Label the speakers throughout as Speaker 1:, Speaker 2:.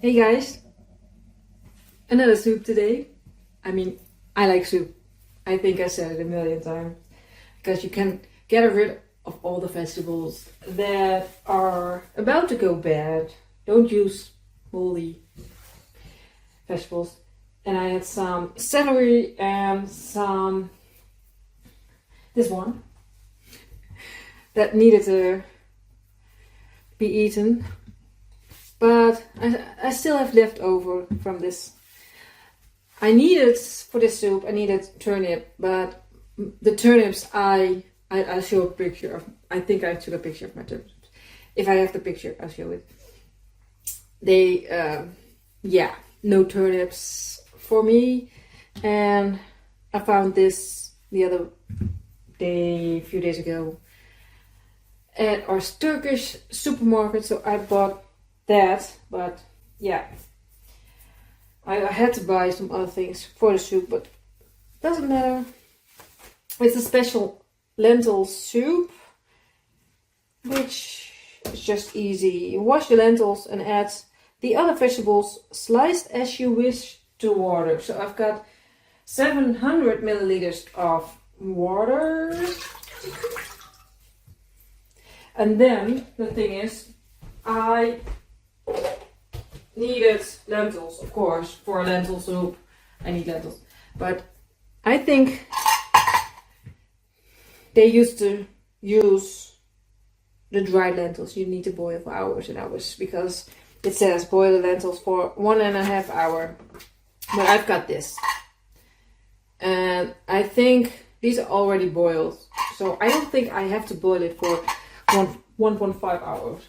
Speaker 1: Hey guys, another soup today. I mean, I like soup. I think I said it a million times. Because you can get rid of all the vegetables that are about to go bad. Don't use moldy vegetables. And I had some celery and this one that needed to be eaten. But I still have leftover from this. I needed, for this soup, I needed turnip, but the turnips I'll show a picture of. I think I took a picture of my turnips. If I have the picture, I'll show it. No turnips for me. And I found this the other day, a few days ago, at our Turkish supermarket, so I bought that, but yeah, I had to buy some other things for the soup, but doesn't matter. It's a special lentil soup, which is just easy. You wash the lentils and add the other vegetables sliced as you wish to water. So I've got 700 milliliters of water. And then the thing is, I needed lentils, of course, for a lentil soup. I need lentils. But I think they used to use the dried lentils. You need to boil for hours and hours because it says boil the lentils for 1.5 hours. But I've got this. And I think these are already boiled. So I don't think I have to boil it for 1.5 hours.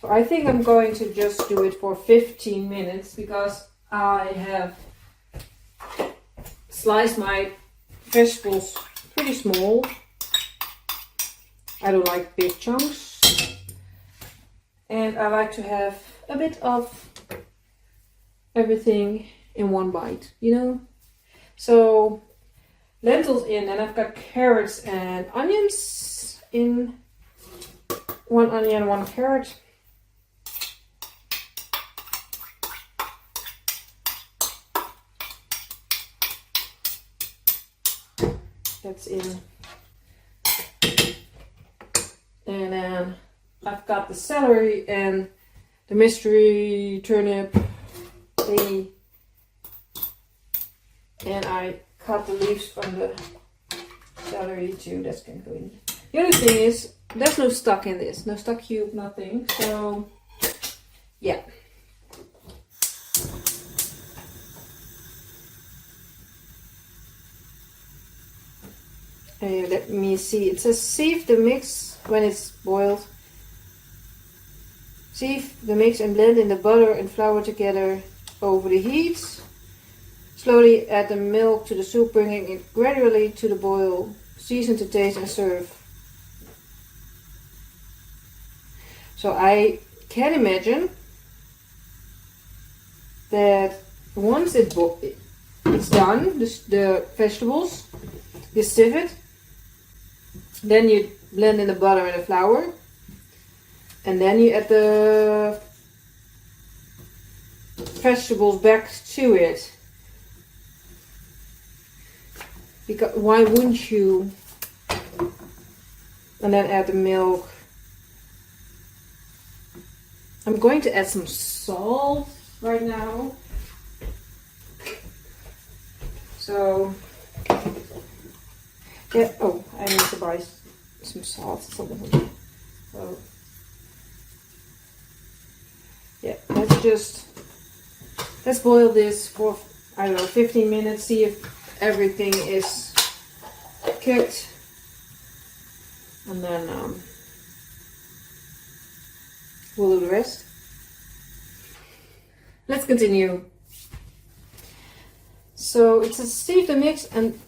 Speaker 1: So I think I'm going to just do it for 15 minutes because I have sliced my vegetables pretty small. I don't like big chunks. And I like to have a bit of everything in one bite, you know? So lentils in, and I've got carrots and onions in. 1 onion, 1 carrot. That's in. And then I've got the celery and the mystery turnip thingy. And I cut the leaves from the celery too. That's gonna go in. The other thing is, there's no stock in this. No stock cube, nothing. So, yeah. Let me see. It says sieve the mix when it's boiled. Sieve the mix and blend in the butter and flour together over the heat. Slowly add the milk to the soup, bringing it gradually to the boil. Season to taste and serve. So I can imagine that once it's done, the vegetables, you sieve it. Then you blend in the butter and the flour. And then you add the vegetables back to it. Because why wouldn't you? And then add the milk. I'm going to add some salt right now. So yeah, oh, I need to buy some salt. So yeah, let's boil this for, I don't know, 15 minutes. See if everything is cooked, and then we'll do the rest. Let's continue. So it says sieve the mix and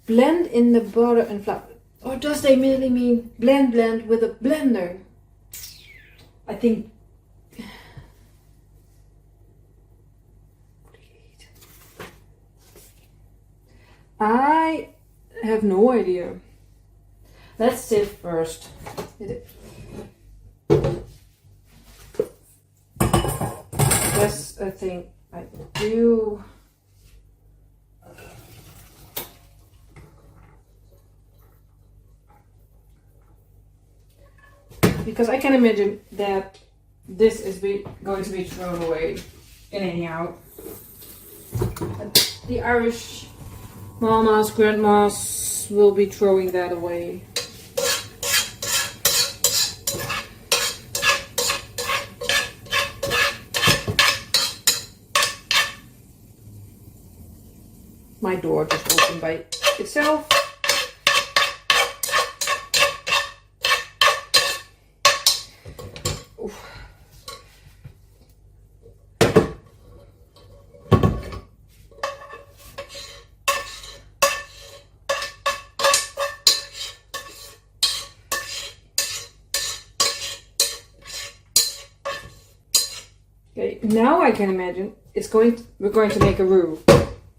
Speaker 1: blend in the butter and flour. Or does they merely mean blend with a blender? I think. I have no idea. Let's sieve first. Yes, I think I do. Because I can imagine that this is going to be thrown away anyhow. The Irish mamas, grandmas will be throwing that away. My door just opened by itself. Oof. Okay, now I can imagine we're going to make a roux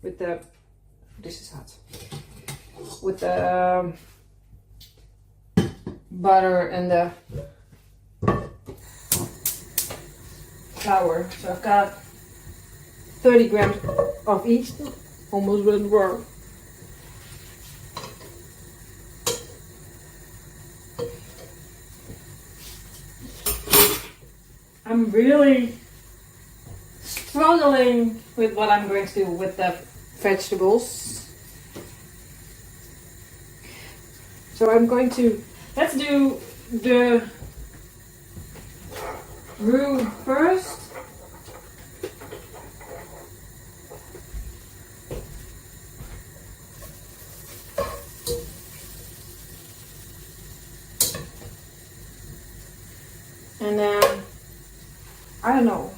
Speaker 1: with the, this is hot, with the butter and the flour. So I've got 30 grams of each. Almost went wrong. I'm really struggling with what I'm going to do with the vegetables. So let's do the roux first. And then, I don't know.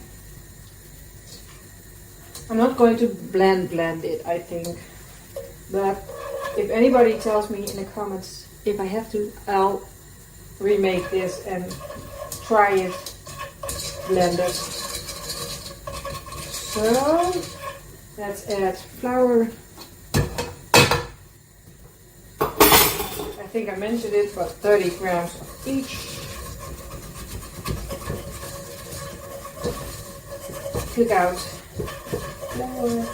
Speaker 1: I'm not going to blend it, I think. But if anybody tells me in the comments if I have to, I'll remake this and try it blended. So let's add flour. I think I mentioned it, but 30 grams of each. Cook out flour.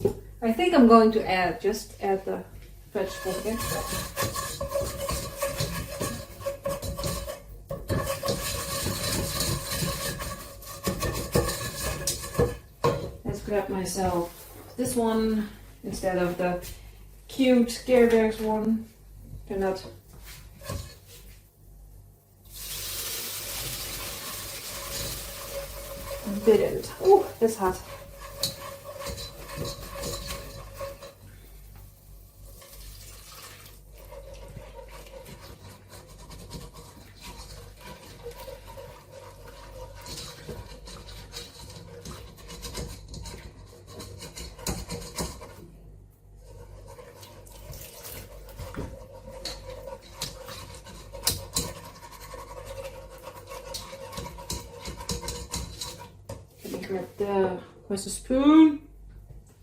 Speaker 1: So I think I'm going to add the vegetables again. Let's grab myself this one instead of the cute Care Bears one. They're not biddened. Oh, that's hot. Where's the spoon?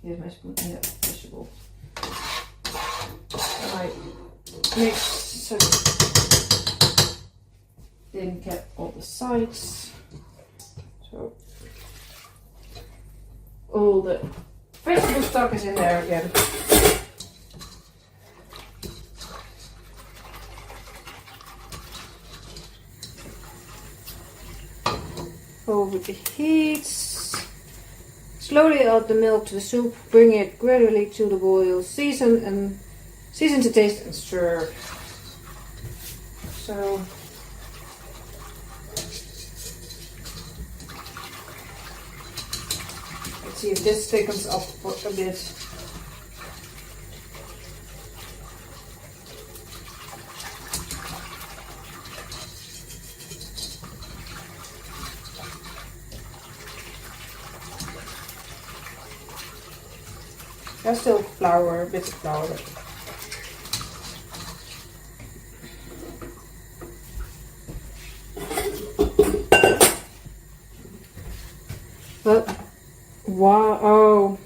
Speaker 1: Here's my spoon and the vegetable. I mix so didn't get all the sides. So all the vegetable stock is in there again. Over the heat. Slowly add the milk to the soup, bring it gradually to the boil, season to taste and stir. So let's see if this thickens up a bit. There's still flour, bits of flour. But wow! Oh,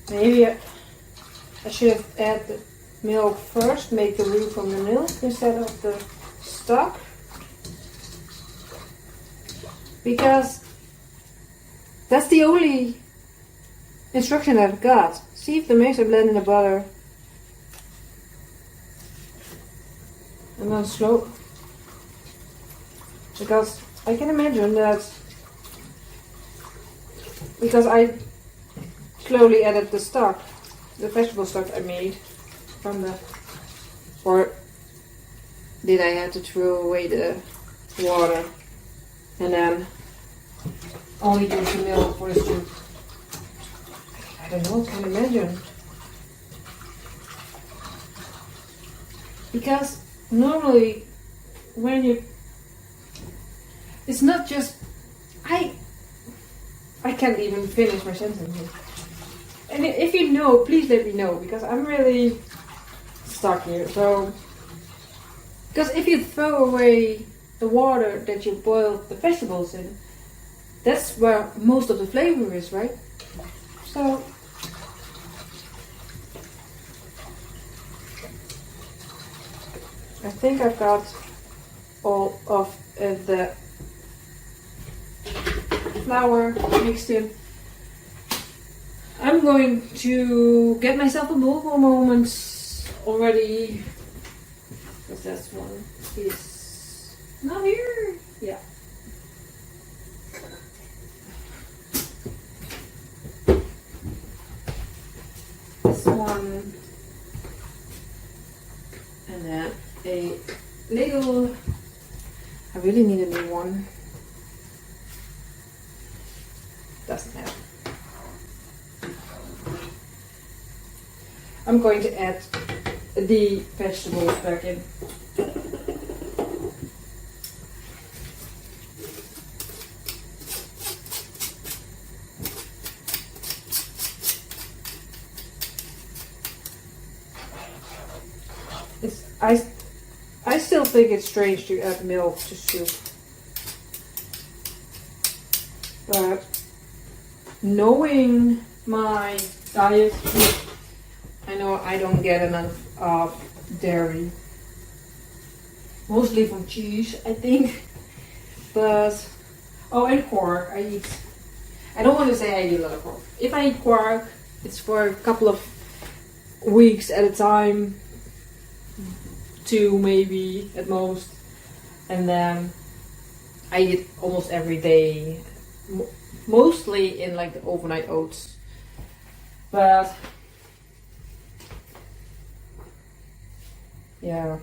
Speaker 1: Maybe I should have added the milk first, make the roux from the milk instead of the stock. Because that's the only instruction I've got. See if the mixer blend in the butter. And then slow. Because I can imagine that because I slowly added the stock, the vegetable stock I made from the, or did I have to throw away the water and then only use the milk for the soup? I don't know, can't imagine. Because normally when you, it's not just, I can't even finish my sentence here. And if you know, please let me know, because I'm really stuck here. So, because if you throw away the water that you boiled the vegetables in, that's where most of the flavor is, right? So, I think I've got all of the flour mixed in. I'm going to get myself a bowl for a moment already, because that's one is not here. Yeah. This one, and then a little. I really need a new one. Doesn't matter. I'm going to add the vegetables back in. I still think it's strange to add milk to soup. But knowing my diet, I know I don't get enough of dairy. Mostly from cheese, I think. But, oh, and pork. I don't want to say I eat a lot of pork. If I eat pork, it's for a couple of weeks at a time. 2 maybe at most. And then I eat it almost every day. Mostly in like the overnight oats. But yeah,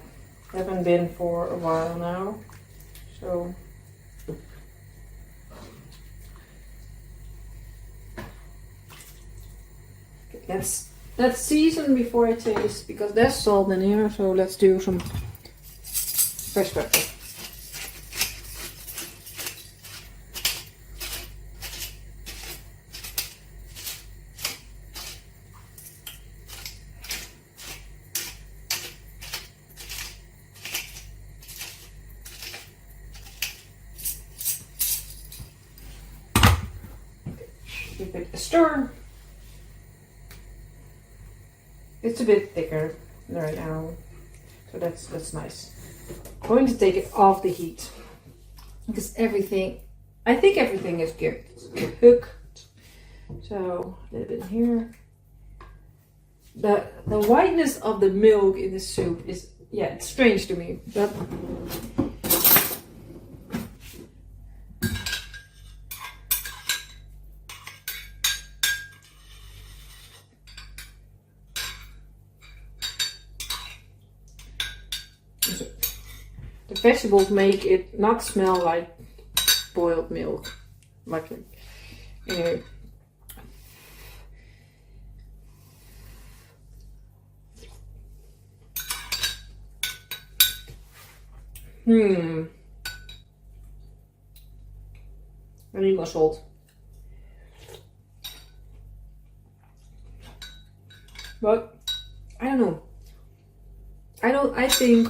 Speaker 1: haven't been for a while now. So let's season before I taste, because there's salt in here. So let's do some fresh pepper. Give it a stir. It's a bit thicker right now, so that's nice. I'm going to take it off the heat because I think everything is cooked. So a little bit here. The whiteness of the milk in the soup is, yeah, it's strange to me, but the vegetables make it not smell like boiled milk. Luckily. Anyway. I need more salt. But I don't know. I think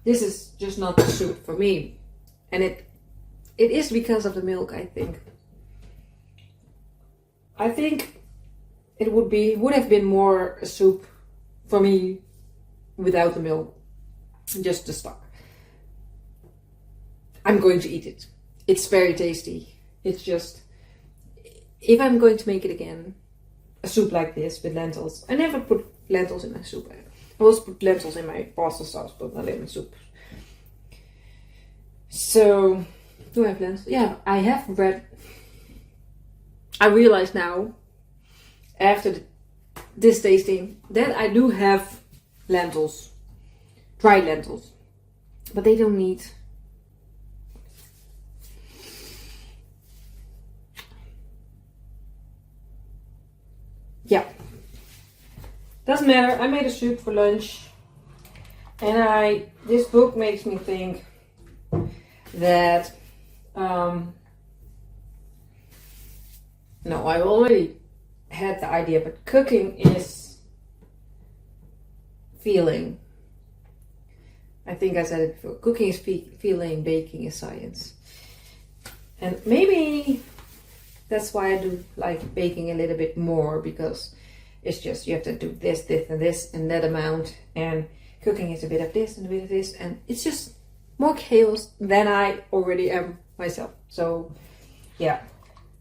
Speaker 1: this is just not the soup for me. And it is because of the milk, I think. I think it would have been more a soup for me without the milk, just the stock. I'm going to eat it. It's very tasty. It's just, if I'm going to make it again, a soup like this with lentils. I never put lentils in my soup. I always put lentils in my pasta sauce, but not in soup. So, do I have lentils? Yeah, I have bread. I realize now, after this tasting, that I do have lentils. Dried lentils. But they don't need... Yeah. Doesn't matter. I made a soup for lunch. And this book makes me think that... No, I already had the idea, but cooking is feeling. I think I said it before. Cooking is feeling, baking is science. And maybe that's why I do like baking a little bit more, because it's just you have to do this, this, and this, and that amount. And cooking is a bit of this and a bit of this, and it's just more chaos than I already am myself. So, yeah.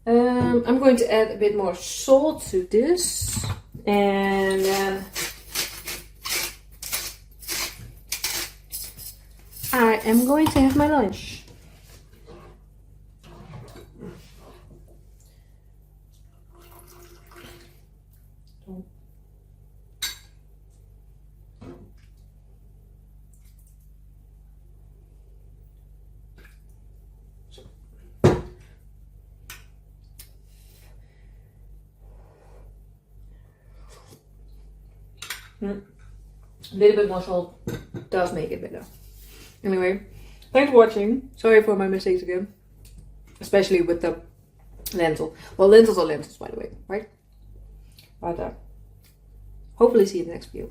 Speaker 1: I'm going to add a bit more salt to this, and then I am going to have my lunch. A little bit more salt does make it better. Anyway, thanks for watching. Sorry for my mistakes again. Especially with the lentil. Well, lentils are lentils, by the way, right? But hopefully see you in the next video.